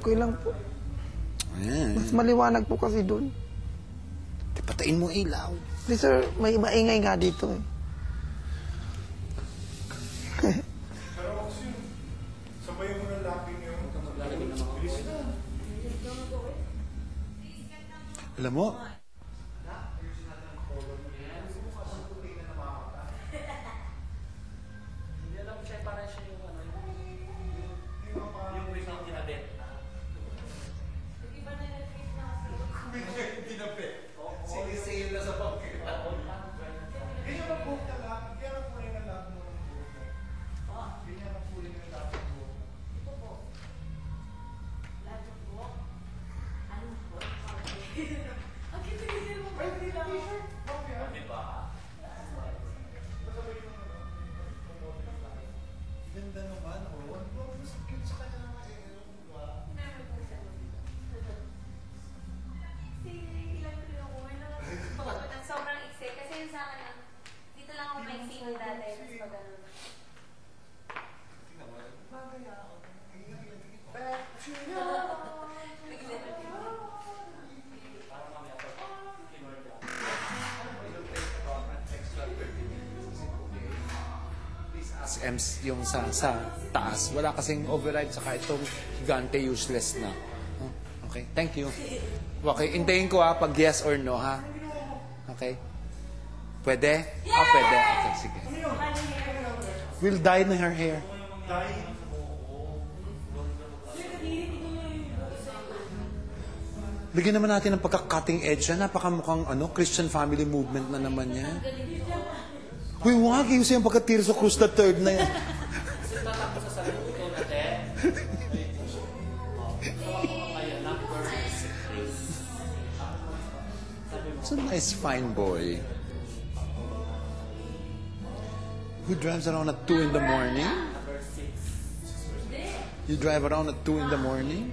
Okay lang po. Ayan. Mas maliwanag po kasi doon. Patain mo ilaw. Di sir, may maingay nga dito eh. Pero kasi sabay mo ng lapin yun. Bilis na. Alam mo, Sinisale na sa pagkita. Ganyan ang buhok na lang. Ganyan ang kulay ng lapin mo. Ganyan ang kulay ng lapin mo. Ganda naman, oh. Ang mas cute sa kanya naman eh. Sobrang iksi. Kasi yung sa akin, dito lang ako maiksi ng dati. Tapos pag ano. as Ems, yung sa taas, wala kasing override, saka itong gigante useless na. Oh, okay, thank you. Okay, intayin ko ha, pag yes or no ha. Okay? Pwede? Ah, pwede. Okay, sige. We'll dye na her hair. Bigyan naman natin ng pagka-cutting edge yan. Napakamukhang Christian family movement na naman yan. Uy, wag. Yung yung pagka-Tears of Cruz the Third na yan. It's a nice, fine boy. Who drives around at 2 in the morning? You drive around at 2 in the morning?